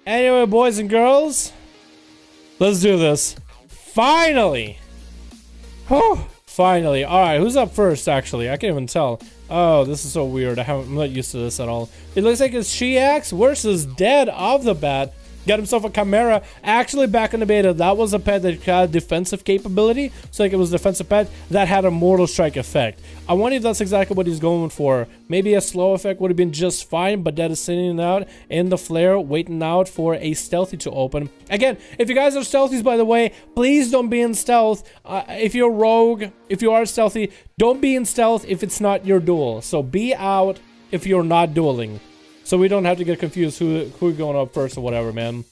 Anyway, boys and girls, let's do this. Finally! Whew, finally. Alright, who's up first, actually? I can't even tell. Oh, this is so weird. I'm not used to this at all. It looks like it's Shiax versus Dead off the bat. Got himself a Chimera. Actually, back in the beta, that was a pet that had defensive capability. So, like, it was a defensive pet that had a Mortal Strike effect. I wonder if that's exactly what he's going for. Maybe a slow effect would have been just fine, but Dead is sitting out in the flare, waiting out for a stealthy to open. Again, if you guys are stealthies, by the way, please don't be in stealth. If you're rogue, if you are stealthy, don't be in stealth if it's not your duel. So, be out if you're not dueling. So we don't have to get confused who going up first or whatever, man.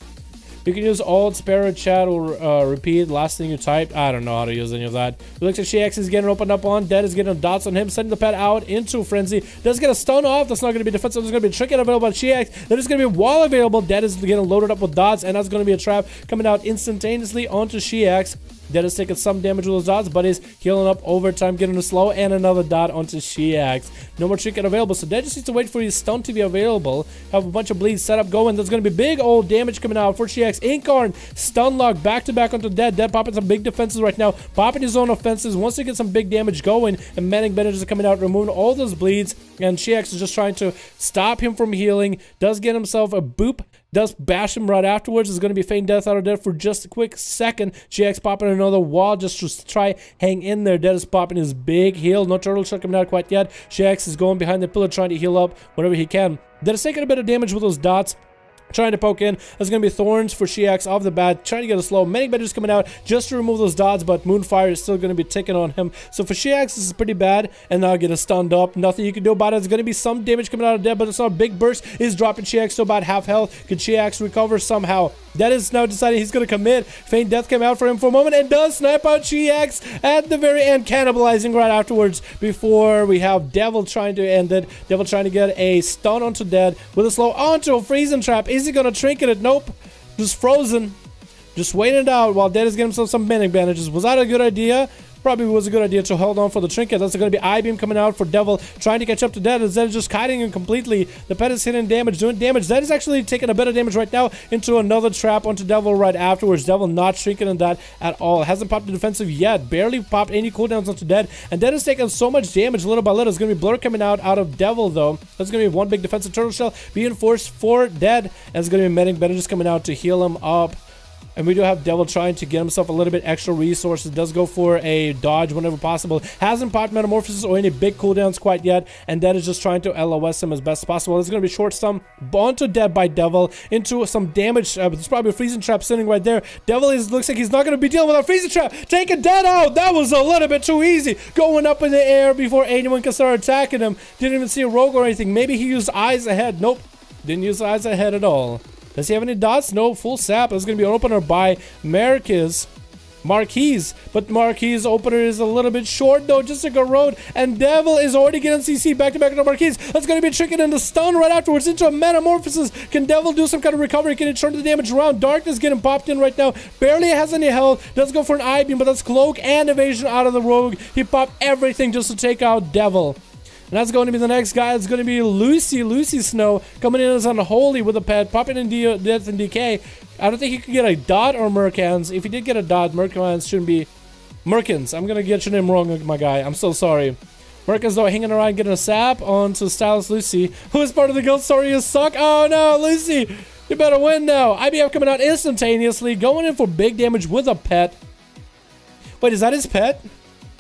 You can use Alt, Spare, Chat, or repeat last thing you typed. I don't know how to use any of that. It looks like Shiax is getting opened up on. Dead is getting dots on him, sending the pet out into Frenzy. Does get a stun off. That's not going to be defensive. There's going to be a trinket available on Shiax. There's going to be a wall available. Dead is getting loaded up with dots, and that's going to be a trap coming out instantaneously onto Shiax. Dead is taking some damage with those dots, but is healing up over time, getting a slow, and another dot onto Shiax. No more trinket available, so Dead just needs to wait for his stun to be available. Have a bunch of bleeds set up going. There's going to be big old damage coming out for Shiax. Incarn, stun lock, back to back onto Dead. Dead popping some big defenses right now, popping his own offenses. Once he gets some big damage going, and Manic Bandages are coming out, removing all those bleeds, and Shiax is just trying to stop him from healing. Does get himself a boop. Does bash him right afterwards. Is going to be feign death out of Dead for just a quick second. GX popping another wall just to try hang in there. Dead is popping his big heal. No turtle shot coming out quite yet. GX is going behind the pillar trying to heal up whenever he can. Dead is taking a bit of damage with those dots. Trying to poke in. There's going to be Thorns for Shiax off the bat. Trying to get a slow. Many Bandages coming out just to remove those dots, but Moonfire is still going to be ticking on him. So for Shiax, this is pretty bad. And now get a stunned up. Nothing you can do about it. There's going to be some damage coming out of Dead, but it's not a big burst. Is dropping Shiax to about half health. Can Shiax recover somehow? Dead is now deciding he's going to commit. Feign Death came out for him for a moment and does snipe out Shiax at the very end, cannibalizing right afterwards before we have Devil trying to end it. Devil trying to get a stun onto Dead with a slow onto a freezing trap. Is he going to trinket it? Nope. Just frozen. Just waiting it out while Dead is getting himself some Manic Bandages. Was that a good idea? Probably was a good idea to hold on for the trinket. That's going to be I-Beam coming out for Devil, trying to catch up to Dead. Instead of just kiting him completely. The pet is hitting damage, doing damage. Dead is actually taking a bit of damage right now into another trap onto Devil right afterwards. Devil not shrinking in that at all. Hasn't popped the defensive yet. Barely popped any cooldowns onto Dead. And Dead is taking so much damage little by little. It's going to be Blur coming out of Devil, though. That's going to be one big defensive turtle shell being forced for Dead. And it's going to be Medic Bandages coming out to heal him up. And we do have Devil trying to get himself a little bit extra resources. Does go for a dodge whenever possible. Hasn't popped Metamorphosis or any big cooldowns quite yet. And Dead is just trying to LOS him as best as possible. It's going to be short stun onto Dead by Devil into some damage. There's probably a freezing trap sitting right there. Devil looks like he's not going to be dealing with a freezing trap. Taking Dead out. That was a little bit too easy. Going up in the air before anyone can start attacking him. Didn't even see a rogue or anything. Maybe he used Eyes Ahead. Nope. Didn't use Eyes Ahead at all. Does he have any dots? No, full sap. That's going to be an opener by Marquez. But Marquez opener is a little bit short though, just like a road. And Devil is already getting CC back to back to Marquez. That's going to be tricking in the stun right afterwards into a Metamorphosis. Can Devil do some kind of recovery? Can he turn the damage around? Darkness getting popped in right now. Barely has any health. Does go for an I-Beam, but that's Cloak and Evasion out of the Rogue. He popped everything just to take out Devil. And that's going to be the next guy. It's going to be Lucy Snow coming in as Unholy with a pet, popping in Death and Decay. I don't think he could get a dot or Merkans. If he did get a dot, Merkans shouldn't be... Merkins. I'm going to get your name wrong, my guy. I'm so sorry. Merkins, though, hanging around getting a sap onto Stylus Lucy, who is part of the guild. Sorry, you suck. Oh, no, Lucy. You better win now. IBF coming out instantaneously, going in for big damage with a pet. Wait, is that his pet?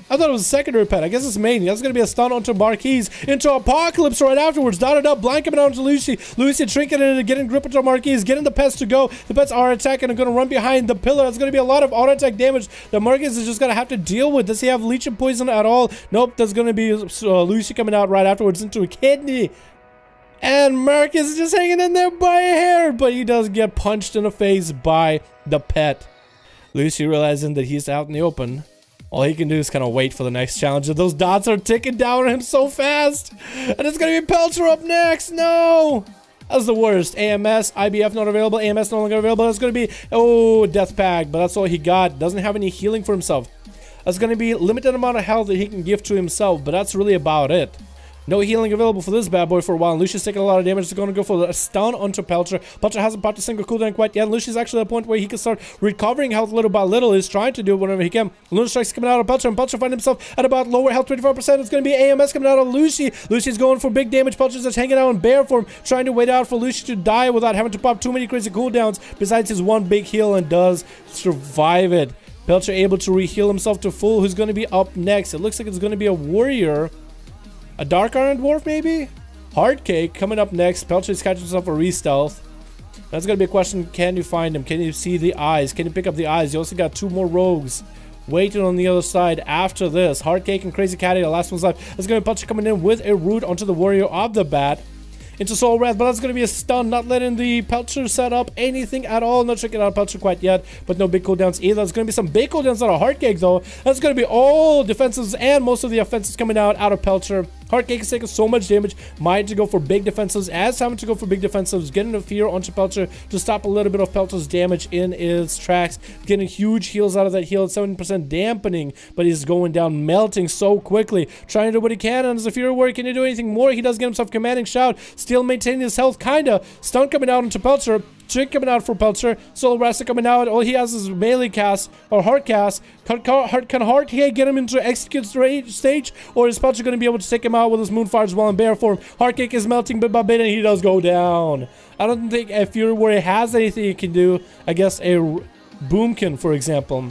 I thought it was a secondary pet. I guess it's main. That's going to be a stun onto Marquez. Into Apocalypse right afterwards. Dotted up. Blind coming out onto Lucy. Lucy trinketing and getting grip into Marquez. Getting the pets to go. The pets are attacking and going to run behind the pillar. That's going to be a lot of auto attack damage that Marquez is just going to have to deal with. Does he have leech and poison at all? Nope. That's going to be Lucy coming out right afterwards into a kidney. And Marquez is just hanging in there by a hair. But he does get punched in the face by the pet. Lucy realizing that he's out in the open. All he can do is kind of wait for the next challenge. Those dots are ticking down on him so fast. And it's going to be Pelter up next. No. That's the worst. AMS, IBF not available. AMS no longer available. That's going to be, oh, Death Pack. But that's all he got. Doesn't have any healing for himself. That's going to be limited amount of health that he can give to himself. But that's really about it. No healing available for this bad boy for a while. Lucius taking a lot of damage. He's going to go for a stun onto Pelcher. Pelcher hasn't popped a single cooldown quite yet. Lucius is actually at a point where he can start recovering health little by little. He's trying to do it whenever he can. Lunar Strike's coming out of Pelcher, and Pelcher finds himself at about lower health, 24%. It's going to be AMS coming out of Lucy. Lucy's going for big damage. Pelcher's just hanging out in bear form, trying to wait out for Lucy to die without having to pop too many crazy cooldowns, besides his one big heal, and does survive it. Pelcher able to re-heal himself to full. Who's going to be up next? It looks like it's going to be a warrior. A Dark Iron Dwarf, maybe? Hardcake coming up next. Pelcher's catching himself a re-stealth. That's going to be a question. Can you find him? Can you see the eyes? Can you pick up the eyes? You also got 2 more rogues waiting on the other side after this. Hardcake and Crazy Catty, the last one's left. That's going to be Pelcher coming in with a root onto the warrior of the bat. Into Soul Wrath, but that's going to be a stun, not letting the Pelcher set up anything at all. Not checking out Pelcher quite yet, but no big cooldowns either. There's going to be some big cooldowns out of Heartcake, though. That's going to be all defenses and most of the offenses coming out of Pelcher. Heartcake is taking so much damage. Might to go for big defenses, as having to go for big defensives, getting a fear onto Pelcher to stop a little bit of Pelcher's damage in his tracks. Getting huge heals out of that heal at 7% dampening, but he's going down, melting so quickly. Trying to do what he can on his Fury Warrior. Can he do anything more? He does get himself Commanding Shout. Still maintaining his health, kinda. Stun coming out into Pelcher. Trick coming out for Pelcher. Soul Wrath coming out. All he has is melee cast or heart cast. Can Heartcake get him into execute stage, or is Pelcher going to be able to take him out with his Moonfire as well in bear form? Heartcake is melting bit by bit, and he does go down. I don't think a Fury Warrior has anything he can do. I guess a Boomkin, for example.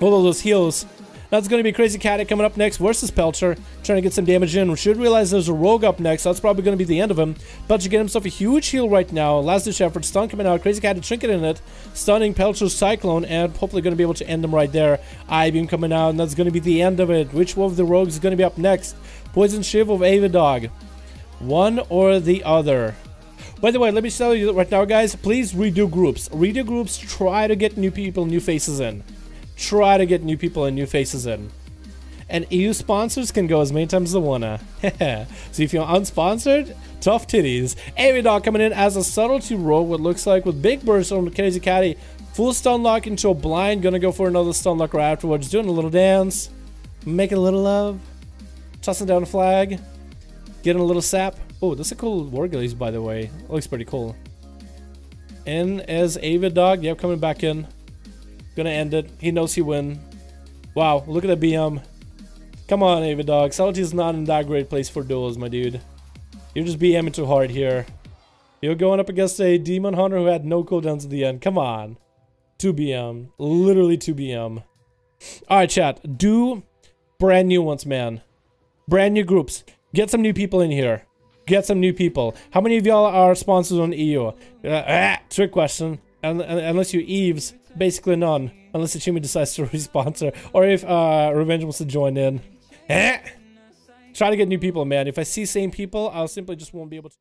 All of those heals. That's going to be Crazy Catty coming up next versus Pelcher, trying to get some damage in. We should realize there's a Rogue up next, so that's probably going to be the end of him. Pelcher getting himself a huge heal right now. Last-ditch effort, stun coming out. Crazy Catty trinket in it, stunning Pelcher's Cyclone, and hopefully going to be able to end him right there. I-Beam coming out, and that's going to be the end of it. Which one of the Rogues is going to be up next? Poison Shiv of ADDONS. One or the other. By the way, let me tell you right now, guys, please redo groups. Redo groups, try to get new people, new faces in. Try to get new people and new faces in. And EU sponsors can go as many times as they wanna. So if you're unsponsored, tough titties. ADDONS coming in as a Subtlety Rogue, what looks like, with big burst on Crazy Catty. Full stun lock into a blind. Gonna go for another stun lock right afterwards. Doing a little dance. Making a little love. Tossing down a flag. Getting a little sap. Oh, that's a cool Warglaze, by the way. Looks pretty cool. In as ADDONS. Yep, coming back in. Gonna end it. He knows he win. Wow, look at that BM. Come on, ADDONS. Subtlety is not in that great place for duels, my dude. You're just BMing too hard here. You're going up against a Demon Hunter who had no cooldowns at the end. Come on. 2 BM. Literally 2 BM. Alright, chat. Do brand new ones, man. Brand new groups. Get some new people in here. Get some new people. How many of y'all are sponsors on EU? Trick question. Unless you Eves. Basically none, unless Ichimi decides to responsor, or if Revenge wants to join in. Try to get new people, man. If I see same people, I'll simply just won't be able to.